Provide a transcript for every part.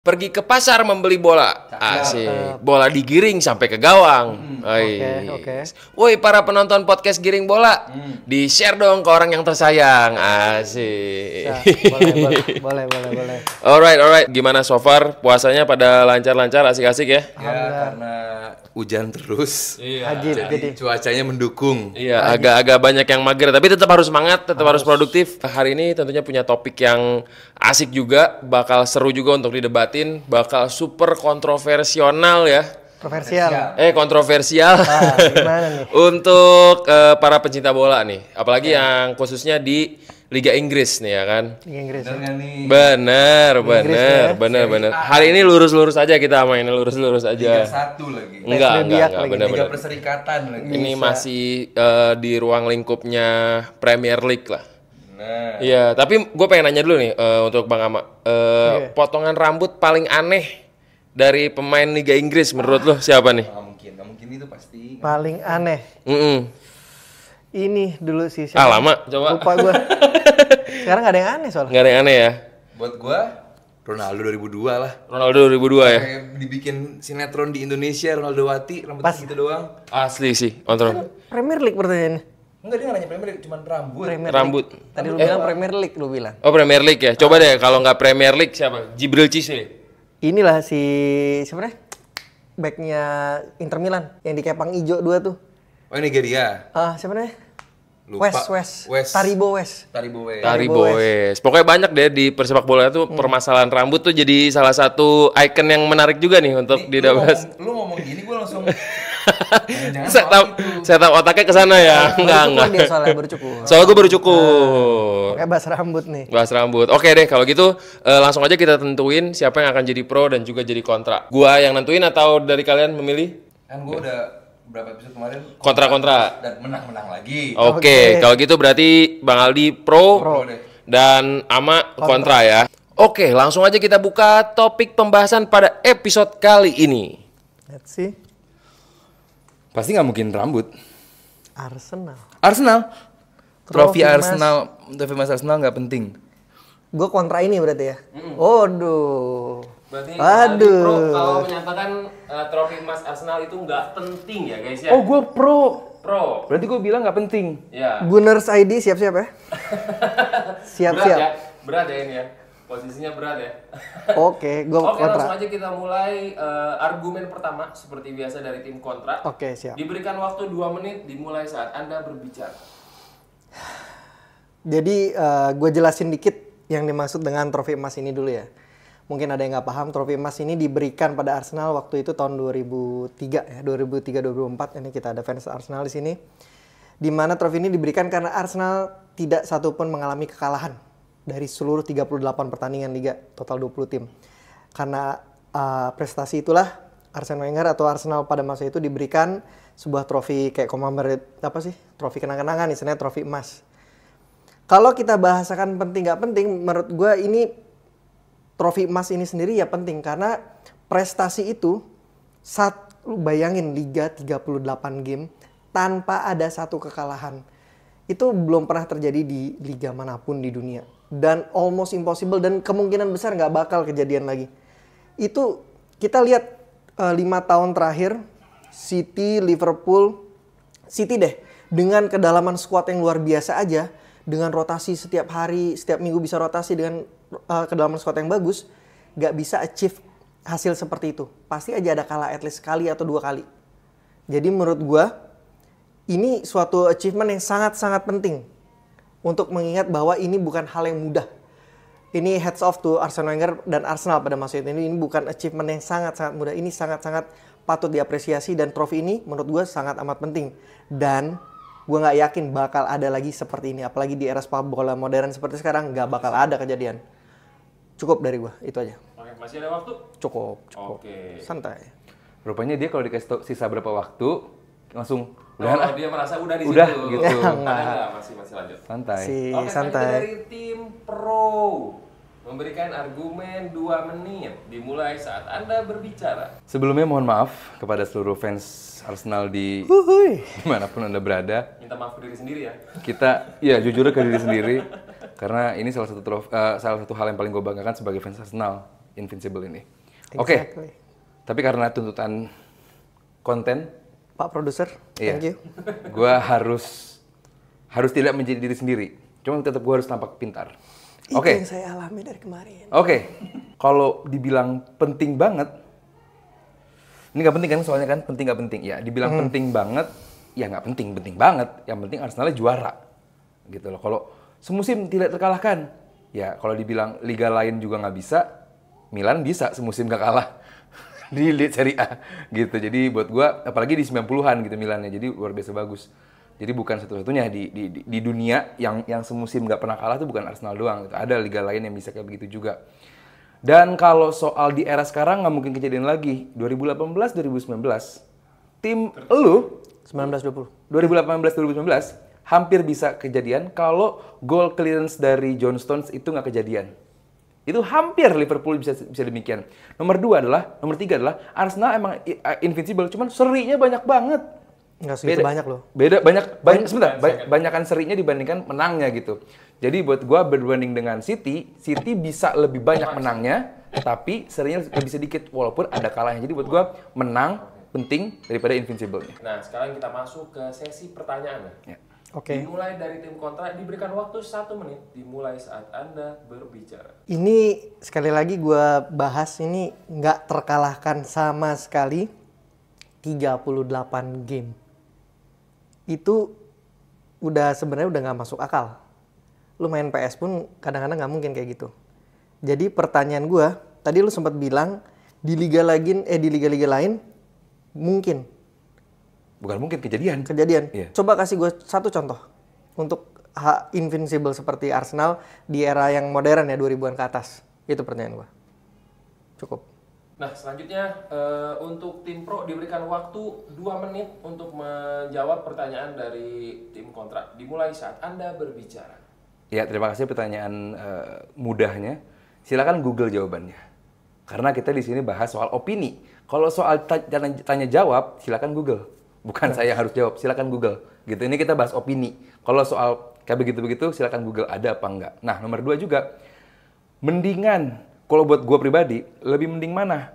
Pergi ke pasar membeli bola. Asik. Bola digiring sampai ke gawang. Oke. Woi para penonton podcast Giring Bola, di-share dong ke orang yang tersayang. Asik. Boleh. Alright. Gimana so far? Puasanya pada lancar-lancar, asik-asik ya? Ya karena hujan terus. Ajib, Jadi cuacanya mendukung. Iya, agak banyak yang mager, tapi tetap harus semangat, tetap harus produktif. Hari ini tentunya punya topik yang asik juga, bakal seru juga untuk didebatin, bakal super kontroversial ya. Kontroversial. Gimana nih? Untuk para pencinta bola nih, apalagi yang khususnya di Liga Inggris nih ya kan. Liga Inggris. Bener. Hari ini lurus aja kita mainnya lurus aja. Liga 1 lagi. Enggak, bener. Liga Perserikatan lagi. Ini masih di ruang lingkupnya Premier League lah. Nah. Iya, tapi gue pengen nanya dulu nih untuk Bang Ama. Potongan rambut paling aneh dari pemain Liga Inggris menurut lo siapa nih? Nggak mungkin itu pasti. Paling aneh. Ini dulu sih. Lama, coba. Lupa gue. Sekarang nggak ada yang aneh soalnya. Nggak ada yang aneh ya? Buat gua Ronaldo 2002 lah. Ronaldo 2002 ya? Kayak dibikin sinetron di Indonesia, Ronaldo Wati, rambutnya gitu doang. Asli sih, kontrol. Premier League pertanyaannya. Enggak, dia nggak nanya Premier League, cuma rambut. Rambut. Tadi lu bilang Premier League lu bilang. Oh, Premier League ya? Coba deh, kalau nggak Premier League siapa? Jibril Cisse. Inilah si siapa nih? Backnya Inter Milan yang di kepang ijo 2 tuh. Oh, ini Nigeria. Siapa nih? Lupa. West. West. Taribo West. Taribo West. Pokoknya banyak deh di persepak bola tuh permasalahan rambut tuh jadi salah satu ikon yang menarik juga nih untuk dibahas. Lu ngomong gini gua langsung Saya tahu otaknya ke sana ya. Enggak. Dia soalnya bercukur. Soalnya gue baru cukur. Kayak bahas rambut nih. Bahas rambut. Oke deh kalau gitu langsung aja kita tentuin siapa yang akan jadi pro dan juga jadi kontra. Gua yang nentuin atau dari kalian memilih? Kan gua udah berapa episode kemarin Kontra. dan menang lagi. Oke, kalau gitu berarti Bang Aldi pro deh. dan Ama kontra ya. Oke, langsung aja kita buka topik pembahasan pada episode kali ini. Let's see. Pasti nggak mungkin rambut. Arsenal. Trofi Mas Arsenal nggak penting. Gue kontra ini berarti ya. Aduh. Berarti Aduh. pro kalau menyatakan trofi emas Arsenal itu nggak penting ya guys ya. Oh, gue pro. Berarti gue bilang nggak penting. Ya. Gunners ID siap-siap ya. Siap-siap. Berat ya ini ya. Posisinya berat ya. Oke, gue Oke, langsung kontra. aja kita mulai argumen pertama seperti biasa dari tim kontra. Oke, siap. Diberikan waktu 2 menit dimulai saat Anda berbicara. Jadi gue jelasin dikit yang dimaksud dengan trofi emas ini dulu ya. Mungkin ada yang nggak paham, trofi emas ini diberikan pada Arsenal waktu itu tahun 2003 ya, 2003-2004. Ini kita ada fans Arsenal di sini. Di mana trofi ini diberikan karena Arsenal tidak satupun mengalami kekalahan dari seluruh 38 pertandingan liga, total 20 tim. Karena prestasi itulah Arsene Wenger atau Arsenal pada masa itu diberikan sebuah trofi kayak trofi kenang-kenangan, istilahnya trofi emas. Kalau kita bahasakan penting nggak penting, menurut gue ini trofi emas ini sendiri ya penting karena prestasi itu lu bayangin liga 38 game tanpa ada satu kekalahan. Itu belum pernah terjadi di liga manapun di dunia dan almost impossible dan kemungkinan besar nggak bakal kejadian lagi. Itu kita lihat 5 tahun terakhir City, Liverpool, City deh dengan kedalaman skuad yang luar biasa aja, dengan rotasi setiap hari, setiap minggu bisa rotasi dengan kedalaman squad yang bagus, nggak bisa achieve hasil seperti itu. Pasti aja ada kalah at least sekali atau 2 kali. Jadi menurut gue, ini suatu achievement yang sangat-sangat penting untuk mengingat bahwa ini bukan hal yang mudah. Ini heads off to Arsene Wenger dan Arsenal pada masa itu. Ini bukan achievement yang sangat-sangat mudah. Ini sangat-sangat patut diapresiasi dan trofi ini menurut gue sangat amat penting. Dan gue nggak yakin bakal ada lagi seperti ini. Apalagi di era sepak bola modern seperti sekarang nggak bakal ada kejadian. Cukup dari gue, itu aja. Oke, masih ada waktu? Cukup. Oke. Santai. Rupanya dia kalau dikasih tau sisa berapa waktu langsung Dia merasa udah di udah, situ. gitu. Enggak, masih lanjut. santai. Oke, Santai. selanjutnya dari tim pro memberikan argumen 2 menit dimulai saat Anda berbicara. Sebelumnya mohon maaf kepada seluruh fans Arsenal di dimanapun Anda berada. Minta maaf ke diri sendiri ya. Kita ya jujur ke diri sendiri karena ini salah satu hal yang paling gue banggakan sebagai fans Arsenal. Invincible ini. Oke. Exactly. Tapi karena tuntutan konten, Pak produser, iya, thank you. gue harus tidak menjadi diri sendiri. Cuma tetap gue harus tampak pintar. Itu Oke. yang saya alami dari kemarin. Oke. Kalau dibilang penting banget, ini nggak penting kan soalnya kan penting nggak penting ya. Dibilang penting banget, ya nggak penting banget. Yang penting Arsenalnya juara, gitu loh. Kalau semusim tidak terkalahkan, ya kalau dibilang liga lain juga nggak bisa, Milan bisa semusim nggak kalah di Serie A gitu. Jadi buat gua apalagi di 90-an gitu Milannya. Jadi luar biasa bagus. Jadi bukan satu-satunya di dunia yang semusim nggak pernah kalah tuh bukan Arsenal doang gitu. Ada liga lain yang bisa kayak begitu juga. Dan kalau soal di era sekarang nggak mungkin kejadian lagi. 2018 2019 tim lu 19-20. 2018-2019 hampir bisa kejadian kalau goal clearance dari John Stones itu nggak kejadian. Itu hampir Liverpool bisa demikian. Nomor 3 adalah Arsenal emang invincible, cuman serinya banyak banget. Nggak segitu banyak loh. Banyakan serinya dibandingkan menangnya gitu. Jadi buat gua berbanding dengan City bisa lebih banyak menangnya, tapi serinya lebih sedikit walaupun ada kalahnya. Jadi buat gua menang penting daripada invincible-nya. Nah, sekarang kita masuk ke sesi pertanyaan. Ya. Oke. Dimulai dari tim kontra, diberikan waktu 1 menit, dimulai saat Anda berbicara. Ini sekali lagi gue bahas ini nggak terkalahkan sama sekali 38 game. Itu sebenarnya udah nggak masuk akal. Lu main PS pun kadang-kadang nggak mungkin kayak gitu. Jadi pertanyaan gue, tadi lu sempat bilang di liga-liga lain mungkin. Bukan mungkin kejadian. Iya. Coba kasih gue satu contoh untuk invincible seperti Arsenal di era yang modern ya 2000-an ke atas. Itu pertanyaan gue. Cukup. Nah, selanjutnya untuk tim pro diberikan waktu 2 menit untuk menjawab pertanyaan dari tim kontra. Dimulai saat Anda berbicara. Ya, terima kasih pertanyaan mudahnya. Silakan Google jawabannya. Karena kita di sini bahas soal opini. Kalau soal tanya jawab, silakan Google. Bukan saya harus jawab, silakan Google. Gitu. Ini kita bahas opini. Kalau soal kayak begitu-begitu, silakan Google ada apa enggak. Nah, nomor 2 juga, mendingan, kalau buat gue pribadi, lebih mending mana?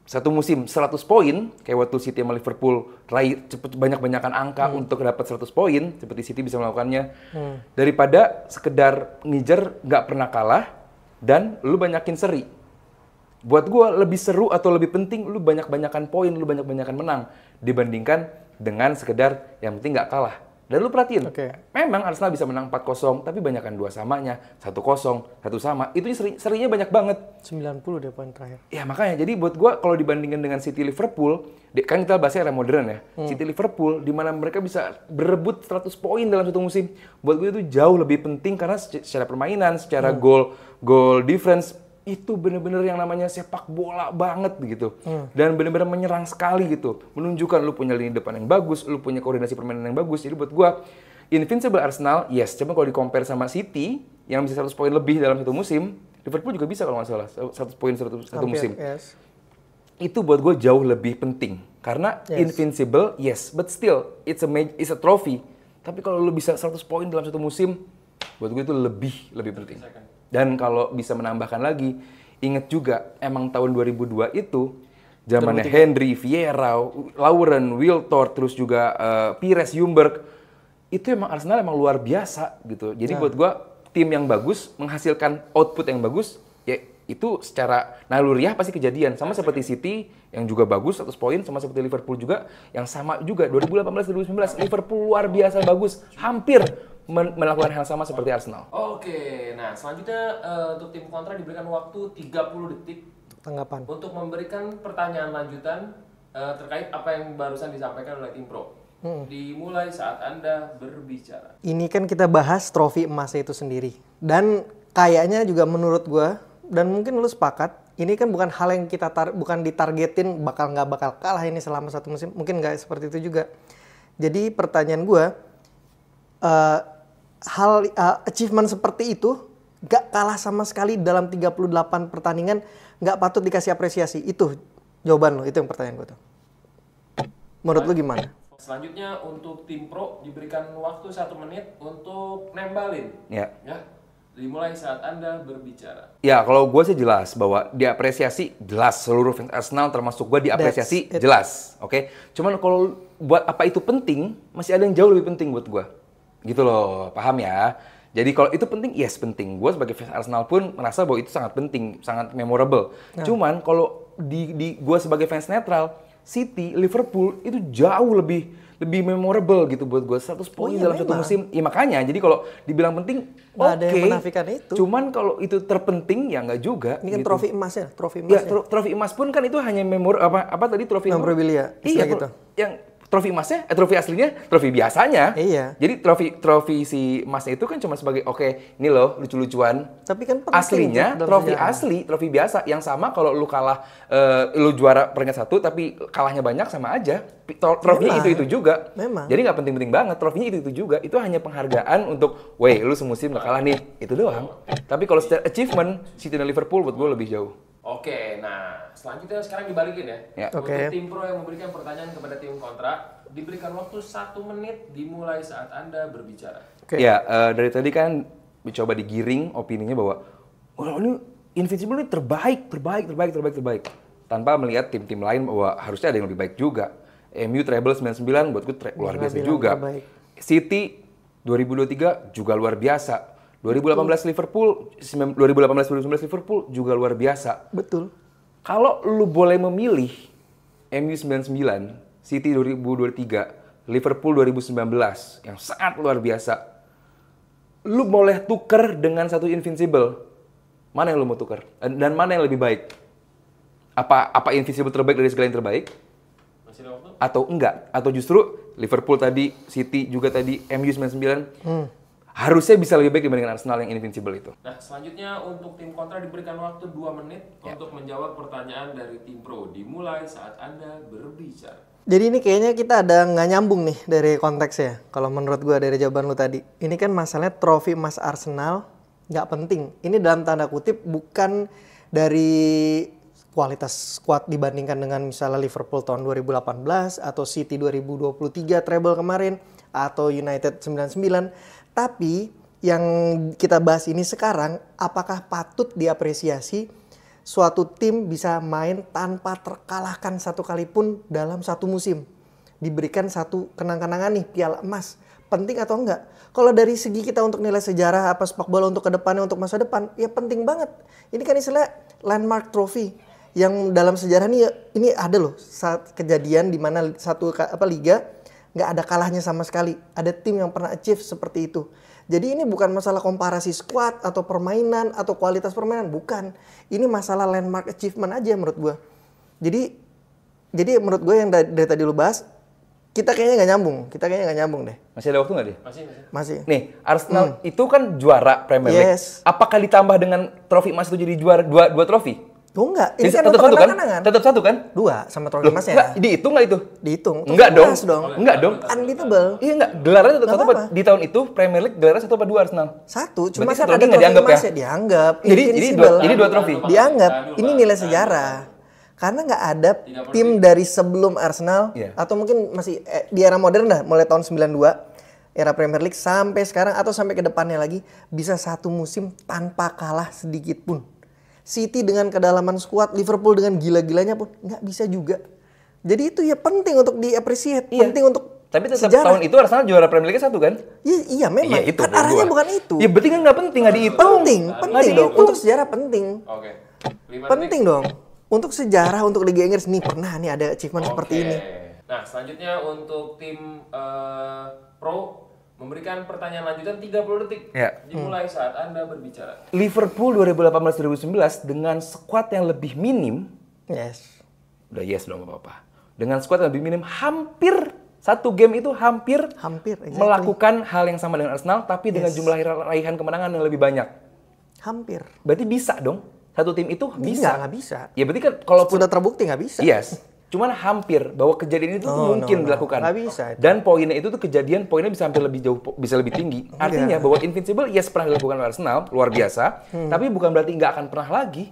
Satu musim 100 poin, kayak waktu City sama Liverpool raih banyak-banyakan angka untuk dapat 100 poin, seperti City bisa melakukannya, daripada sekedar ngejar nggak pernah kalah, dan lu banyakin seri. Buat gue lebih seru atau lebih penting lu banyak-banyakan poin, lu banyak-banyakan menang dibandingkan dengan sekedar yang penting nggak kalah. Dan lu perhatiin, memang Arsenal bisa menang 4-0, tapi banyakan 2 samanya, 1-0, 1 sama. Itu serinya banyak banget. 90 deh poin terakhir. Ya makanya, jadi buat gue kalau dibandingkan dengan City Liverpool, kan kita bahasnya era modern ya. City Liverpool, di mana mereka bisa berebut 100 poin dalam satu musim. Buat gue itu jauh lebih penting karena secara permainan, secara goal difference, itu bener-bener yang namanya sepak bola banget gitu. Dan bener-bener menyerang sekali gitu. Menunjukkan lu punya lini depan yang bagus, lu punya koordinasi permainan yang bagus. Jadi buat gua, invincible Arsenal, yes. Cuma kalau di-compare sama City, yang bisa 100 poin lebih dalam satu musim, Liverpool juga bisa kalau nggak salah, 100 poin satu musim. Yes. Itu buat gua jauh lebih penting. Karena invincible, yes. But still, it's a trophy. Tapi kalau lu bisa 100 poin dalam satu musim, buat gue itu lebih penting. Dan kalau bisa menambahkan lagi, inget juga emang tahun 2002 itu zamannya Henry, Vieira, Lauren, Wiltord, terus juga Pires, Ljungberg, itu emang Arsenal emang luar biasa gitu. Jadi buat gua tim yang bagus menghasilkan output yang bagus, ya itu secara naluriah pasti kejadian. Sama seperti City yang juga bagus 100 poin, sama seperti Liverpool juga yang sama juga 2018-2019 Liverpool luar biasa bagus, hampir melakukan hal sama seperti Arsenal. Oke, nah selanjutnya untuk tim kontra diberikan waktu 30 detik Tanggapan. untuk memberikan pertanyaan lanjutan terkait apa yang barusan disampaikan oleh tim pro. Dimulai saat Anda berbicara. Ini kan kita bahas trofi emas itu sendiri. Dan kayaknya juga menurut gue, dan mungkin lu sepakat, ini kan bukan hal yang kita bukan ditargetin nggak bakal kalah ini selama satu musim. Mungkin nggak seperti itu juga. Jadi pertanyaan gue, achievement seperti itu gak kalah sama sekali dalam 38 pertandingan, gak patut dikasih apresiasi. Itu jawaban lo, itu yang pertanyaan gue tuh. Menurut lo gimana? Selanjutnya untuk tim pro diberikan waktu 1 menit untuk nembalin. Ya. dimulai saat Anda berbicara. Ya, kalau gue sih jelas bahwa diapresiasi jelas seluruh fans Arsenal termasuk gue diapresiasi jelas, oke? Cuman kalau buat apa itu penting, masih ada yang jauh lebih penting buat gue. Gitu loh, paham ya? Jadi kalau itu penting, yes penting. Gue sebagai fans Arsenal pun merasa bahwa itu sangat penting, sangat memorable. Cuman kalau di gue sebagai fans netral, City, Liverpool itu jauh lebih memorable gitu buat gue. 100 poin dalam satu musim. Ya makanya, jadi kalau dibilang penting, nggak ada yang menafikan itu. Cuman kalau itu terpenting, ya nggak juga. Ini kan gitu. trofi emas ya? Ya, trofi emas pun kan itu hanya apa tadi trofi memorabilia. Iya gitu. Yang trofi emasnya, trofi aslinya, trofi biasanya. Iya. Jadi trofi si emasnya itu kan cuma sebagai oke, ini loh lucu-lucuan. Tapi kan aslinya trofi asli, trofi biasa yang sama kalau lu kalah, lu juara peringkat 1 tapi kalahnya banyak sama aja. Trofinya itu juga. Memang. Jadi nggak penting-penting banget. Trofinya itu juga. Itu hanya penghargaan untuk, weh lu semusim nggak kalah nih. Itu doang. Tapi kalau secara achievement, City dan Liverpool buat gue lebih jauh. Oke, nah selanjutnya sekarang dibalikin ya. Untuk tim pro yang memberikan pertanyaan kepada tim kontra, diberikan waktu 1 menit dimulai saat Anda berbicara. Ya, dari tadi kan coba digiring opininya bahwa wah ini Invincible ini terbaik. Tanpa melihat tim-tim lain bahwa harusnya ada yang lebih baik juga. MU treble 99 buatku luar biasa juga. Terbaik. City 2023 juga luar biasa. 2018 2019 Liverpool juga luar biasa. Betul. Kalau lu boleh memilih MU 99, City 2023, Liverpool 2019 yang sangat luar biasa. Lu boleh tuker dengan satu Invincible. Mana yang lu mau tuker? Dan mana yang lebih baik? Apa Invincible terbaik dari segala yang terbaik? Masih ada waktu? Atau enggak? Atau justru Liverpool tadi, City juga tadi, MU 99 harusnya bisa lebih baik dibandingkan Arsenal yang Invincible itu. Nah, selanjutnya untuk tim kontra diberikan waktu 2 menit untuk menjawab pertanyaan dari tim pro. Dimulai saat Anda berbicara. Jadi ini kayaknya kita ada nggak nyambung nih dari konteksnya. Kalau menurut gue dari jawaban lu tadi. Ini kan masalahnya trofi emas Arsenal nggak penting. Ini dalam tanda kutip bukan dari kualitas squad dibandingkan dengan misalnya Liverpool tahun 2018 atau City 2023 treble kemarin atau United 99. Tapi yang kita bahas ini sekarang, apakah patut diapresiasi suatu tim bisa main tanpa terkalahkan satu kali pun dalam satu musim? Diberikan satu kenang-kenangan nih, piala emas. Penting atau enggak? Kalau dari segi kita untuk nilai sejarah apa sepak bola untuk kedepannya, untuk masa depan, ya penting banget. Ini kan istilah landmark trophy. Yang dalam sejarah ini ada loh saat kejadian di mana satu liga nggak ada kalahnya sama sekali. Ada tim yang pernah achieve seperti itu. Jadi ini bukan masalah komparasi squad atau permainan atau kualitas permainan, bukan. Ini masalah landmark achievement aja menurut gue. Jadi menurut gue yang dari tadi lu bahas, kita kayaknya nggak nyambung deh. Masih ada waktu nggak dia? Masih. Nih, Arsenal itu kan juara Premier League. Yes. Apakah ditambah dengan trofi emas itu jadi juara dua trofi? Tuh enggak, ini Jadi kan tetap untuk satu kan? kenang-kenangan. Tetap satu kan? 2 sama trofi emasnya. Enggak, dihitung nggak itu? Dihitung. Enggak dong. Enggak dong. Unbeatable. Iya enggak, gelarnya tetap Nggak satu apa-apa. di tahun itu Premier League gelarnya 1 apa 2 Arsenal? 1, cuma Berarti kan satu lagi ada nggak trofi dianggap ya? emasnya, dianggap. Jadi Invincible. jadi 2 trofi. Dianggap. Ini nilai sejarah. Karena nggak ada tim dari sebelum Arsenal atau mungkin masih di era modern dah, mulai tahun 92 era Premier League sampai sekarang atau sampai ke depannya lagi bisa satu musim tanpa kalah sedikit pun. City dengan kedalaman skuad, Liverpool dengan gila-gilanya pun nggak bisa juga. Jadi itu ya penting untuk di-appreciate, penting untuk Tapi tetap sejarah. tahun itu Arsenal juara Premier League 1 kan? Iya memang. Iya, itu kan menurut arahnya gua. bukan itu. Ya berarti kan nggak penting, nggak dihitung. Penting dong. Untuk sejarah penting. Oke. 5 Penting dong. Untuk sejarah, untuk Liga Inggris nih pernah nih ada achievement seperti ini. Nah, selanjutnya untuk tim pro memberikan pertanyaan lanjutan 30 detik. Dimulai saat Anda berbicara. Liverpool 2018-2019 dengan skuad yang lebih minim. Yes. Udah yes dong apa-apa. Dengan skuad yang lebih minim hampir satu game itu hampir exactly. melakukan hal yang sama dengan Arsenal tapi dengan jumlah raihan kemenangan yang lebih banyak. Hampir. Berarti bisa dong. Satu tim itu bisa. Nggak bisa. Ya berarti kan kalau Sudah terbukti nggak bisa. Yes. Cuman hampir bahwa kejadian itu tuh mungkin dilakukan. Nggak bisa itu. Dan poinnya itu tuh kejadian poinnya bisa hampir lebih jauh, bisa lebih tinggi. Artinya bahwa Invincible yes pernah dilakukan oleh Arsenal, luar biasa. Tapi bukan berarti nggak akan pernah lagi.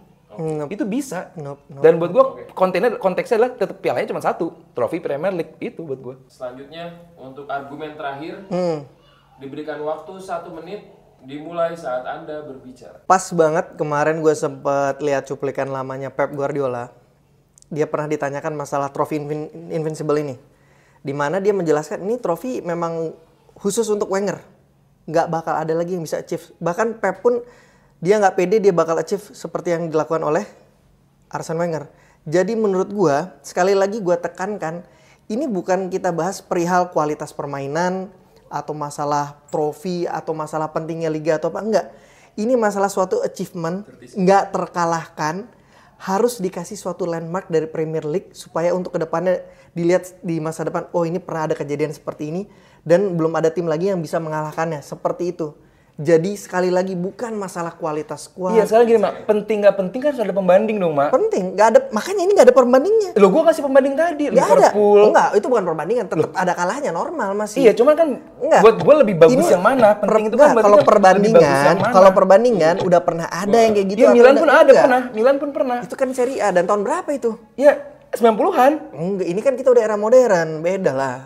Itu bisa. Dan buat gue konteksnya adalah tetap pialanya cuma 1, trofi Premier League itu buat gue. Selanjutnya untuk argumen terakhir diberikan waktu 1 menit Dimulai saat Anda berbicara. Pas banget kemarin gue sempet lihat cuplikan lamanya Pep Guardiola. Dia pernah ditanyakan masalah trofi Invincible ini. Dimana dia menjelaskan ini trofi memang khusus untuk Wenger. Nggak bakal ada lagi yang bisa achieve. Bahkan Pep pun dia nggak pede dia bakal achieve seperti yang dilakukan oleh Arsene Wenger. Jadi menurut gue, sekali lagi gue tekankan, ini bukan kita bahas perihal kualitas permainan, atau masalah trofi, atau masalah pentingnya liga atau apa, enggak. Ini masalah suatu achievement, nggak terkalahkan, harus dikasih suatu landmark dari Premier League, supaya untuk kedepannya dilihat di masa depan, oh ini pernah ada kejadian seperti ini, dan belum ada tim lagi yang bisa mengalahkannya, seperti itu. Jadi sekali lagi bukan masalah kualitas skuad. Iya, sekarang gini, Mak. Penting nggak penting kan harus ada pembanding dong, Mak. Penting, nggak ada, makanya ini nggak ada perbandingnya. Loh, gua kasih pembanding tadi, Nggak Liverpool. ada. Enggak, itu bukan perbandingan, tetap ada kalahnya, normal masih. Iya, cuman kan Enggak. buat gua lebih bagus Ini yang mana? Penting itu kan enggak, berarti kalau kan lebih bagus yang mana? kalau perbandingan udah pernah ada yang kayak gitu. Iya, atau Milan enggak? pun ada Enggak. pernah. Milan pun pernah. Itu kan Serie A, dan tahun berapa itu? Iya, 90-an. Enggak, ini kan kita udah era modern, beda lah.